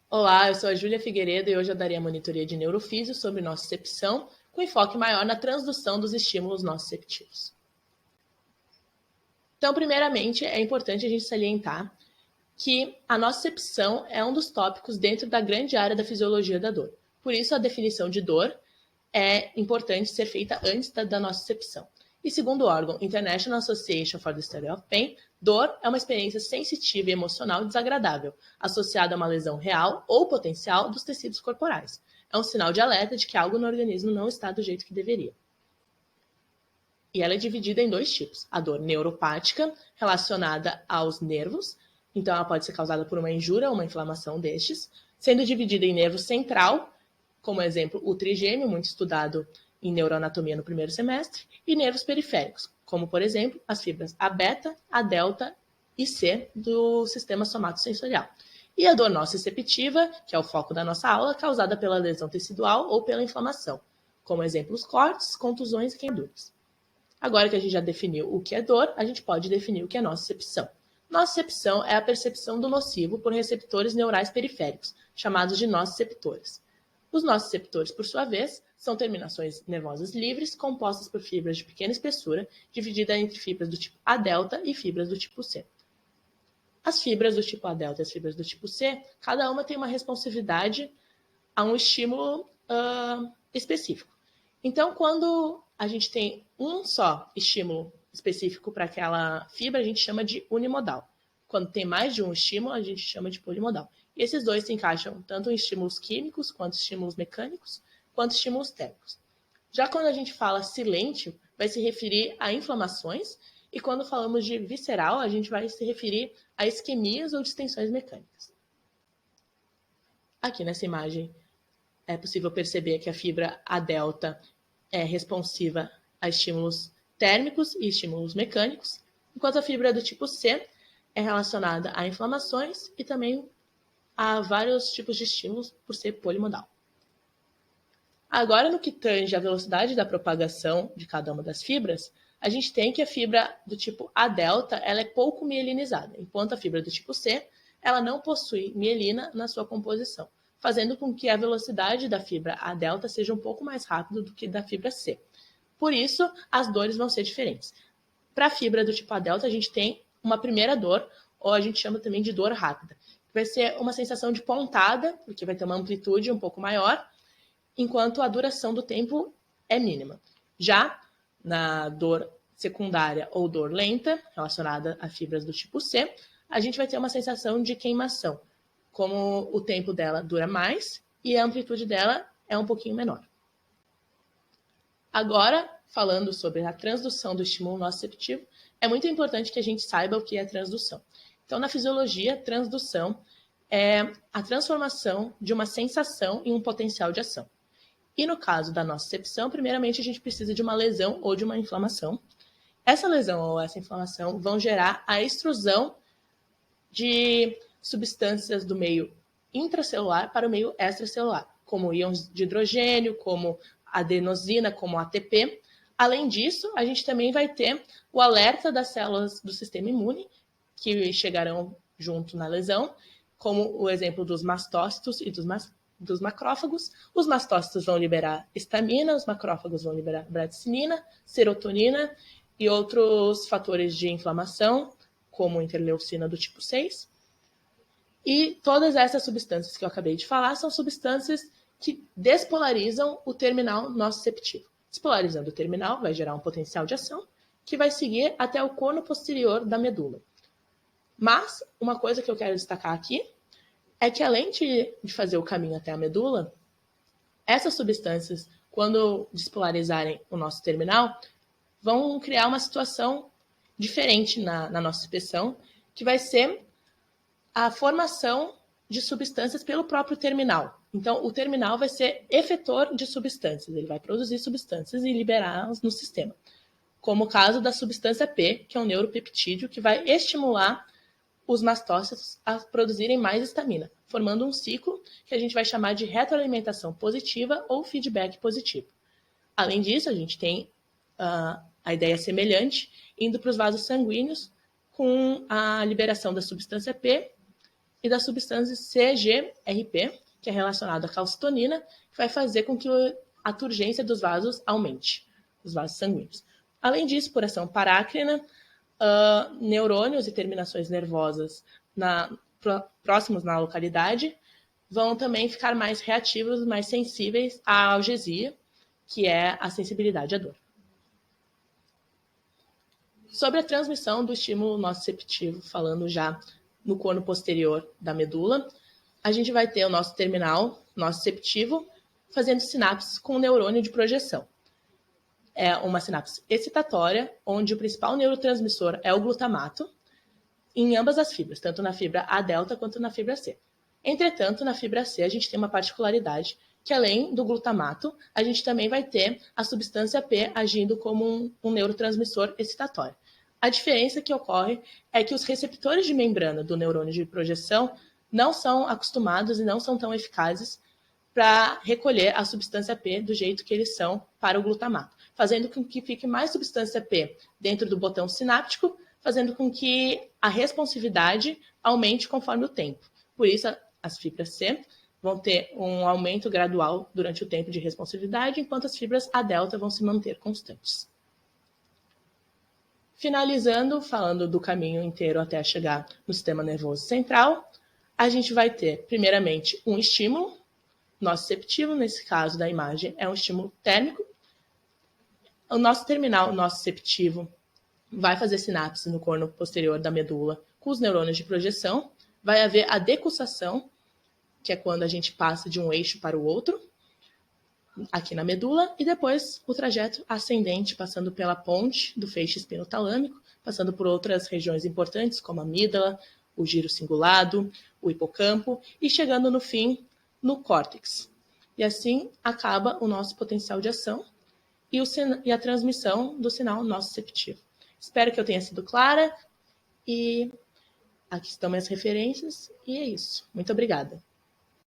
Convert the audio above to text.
Olá, eu sou a Júlia Figueiredo e hoje eu darei a monitoria de neurofísio sobre nocicepção, com enfoque maior na transdução dos estímulos nociceptivos. Então, primeiramente, é importante a gente salientar que a nocicepção é um dos tópicos dentro da grande área da fisiologia da dor. Por isso, a definição de dor é importante ser feita antes da nocicepção. E segundo o órgão International Association for the Study of Pain, dor é uma experiência sensitiva e emocional desagradável, associada a uma lesão real ou potencial dos tecidos corporais. É um sinal de alerta de que algo no organismo não está do jeito que deveria. E ela é dividida em dois tipos. A dor neuropática, relacionada aos nervos, então ela pode ser causada por uma injúria ou uma inflamação destes, sendo dividida em nervo central, como exemplo o trigêmeo, muito estudado em neuroanatomia no primeiro semestre, e nervos periféricos, como por exemplo as fibras A beta, A delta e C do sistema somatosensorial. E a dor nociceptiva, que é o foco da nossa aula, causada pela lesão tecidual ou pela inflamação, como exemplo os cortes, contusões e queimaduras. Agora que a gente já definiu o que é dor, a gente pode definir o que é nocicepção. Nocicepção é a percepção do nocivo por receptores neurais periféricos, chamados de nociceptores. Os nociceptores, por sua vez, são terminações nervosas livres compostas por fibras de pequena espessura, dividida entre fibras do tipo A delta e fibras do tipo C. As fibras do tipo A delta e as fibras do tipo C, cada uma tem uma responsividade a um estímulo específico. Então, quando a gente tem um só estímulo específico para aquela fibra, a gente chama de unimodal. Quando tem mais de um estímulo, a gente chama de polimodal. E esses dois se encaixam tanto em estímulos químicos, quanto estímulos mecânicos, quanto estímulos térmicos. Já quando a gente fala silêncio, vai se referir a inflamações, e quando falamos de visceral, a gente vai se referir a isquemias ou distensões mecânicas. Aqui nessa imagem é possível perceber que a fibra A delta é responsiva a estímulos térmicos e estímulos mecânicos, enquanto a fibra do tipo C é relacionada a inflamações e também a vários tipos de estímulos por ser polimodal. Agora, no que tange a velocidade da propagação de cada uma das fibras, a gente tem que a fibra do tipo A delta ela é pouco mielinizada, enquanto a fibra do tipo C ela não possui mielina na sua composição, fazendo com que a velocidade da fibra A delta seja um pouco mais rápida do que da fibra C. Por isso, as dores vão ser diferentes. Para a fibra do tipo A delta, a gente tem uma primeira dor, ou a gente chama também de dor rápida. Vai ser uma sensação de pontada, porque vai ter uma amplitude um pouco maior, enquanto a duração do tempo é mínima. Já na dor secundária ou dor lenta, relacionada a fibras do tipo C, a gente vai ter uma sensação de queimação, como o tempo dela dura mais e a amplitude dela é um pouquinho menor. Agora, falando sobre a transdução do estímulo nociceptivo, é muito importante que a gente saiba o que é transdução. Então, na fisiologia, transdução é a transformação de uma sensação em um potencial de ação. E no caso da nocicepção, primeiramente a gente precisa de uma lesão ou de uma inflamação. Essa lesão ou essa inflamação vão gerar a extrusão de substâncias do meio intracelular para o meio extracelular, como íons de hidrogênio, como adenosina, como ATP. Além disso, a gente também vai ter o alerta das células do sistema imune, que chegarão junto na lesão, como o exemplo dos mastócitos e dos macrófagos. Os mastócitos vão liberar histamina, os macrófagos vão liberar bradicinina, serotonina e outros fatores de inflamação, como interleucina do tipo 6. E todas essas substâncias que eu acabei de falar são substâncias que despolarizam o terminal nociceptivo. Despolarizando o terminal vai gerar um potencial de ação que vai seguir até o cono posterior da medula. Mas uma coisa que eu quero destacar aqui é que além de fazer o caminho até a medula, essas substâncias, quando despolarizarem o nosso terminal, vão criar uma situação diferente na nossa inspeção, que vai ser a formação de substâncias pelo próprio terminal. Então, o terminal vai ser efetor de substâncias, ele vai produzir substâncias e liberá-las no sistema. Como o caso da substância P, que é um neuropeptídeo, que vai estimular os mastócitos a produzirem mais histamina, formando um ciclo que a gente vai chamar de retroalimentação positiva ou feedback positivo. Além disso, a gente tem a ideia semelhante indo para os vasos sanguíneos com a liberação da substância P, e da substância CGRP, que é relacionada à calcitonina, que vai fazer com que a turgência dos vasos aumente, os vasos sanguíneos. Além disso, por ação parácrina, neurônios e terminações nervosas próximos na localidade vão também ficar mais reativos, mais sensíveis à analgesia, que é a sensibilidade à dor. Sobre a transmissão do estímulo nociceptivo, falando já no corno posterior da medula, a gente vai ter o nosso terminal nociceptivo fazendo sinapses com o neurônio de projeção. É uma sinapse excitatória, onde o principal neurotransmissor é o glutamato, em ambas as fibras, tanto na fibra A delta quanto na fibra C. Entretanto, na fibra C a gente tem uma particularidade, que além do glutamato, a gente também vai ter a substância P agindo como um neurotransmissor excitatório. A diferença que ocorre é que os receptores de membrana do neurônio de projeção não são acostumados e não são tão eficazes para recolher a substância P do jeito que eles são para o glutamato, fazendo com que fique mais substância P dentro do botão sináptico, fazendo com que a responsividade aumente conforme o tempo. Por isso, as fibras C vão ter um aumento gradual durante o tempo de responsividade, enquanto as fibras A delta vão se manter constantes. Finalizando, falando do caminho inteiro até chegar no sistema nervoso central, a gente vai ter, primeiramente, um estímulo nociceptivo, nesse caso da imagem é um estímulo térmico. O nosso terminal nociceptivo vai fazer sinapse no corno posterior da medula com os neurônios de projeção. Vai haver a decussação, que é quando a gente passa de um eixo para o outro, aqui na medula, e depois o trajeto ascendente, passando pela ponte do feixe espinotalâmico, passando por outras regiões importantes, como a amígdala, o giro cingulado, o hipocampo, e chegando no fim no córtex. E assim acaba o nosso potencial de ação e a transmissão do sinal nociceptivo. Espero que eu tenha sido clara, e aqui estão minhas referências, e é isso. Muito obrigada.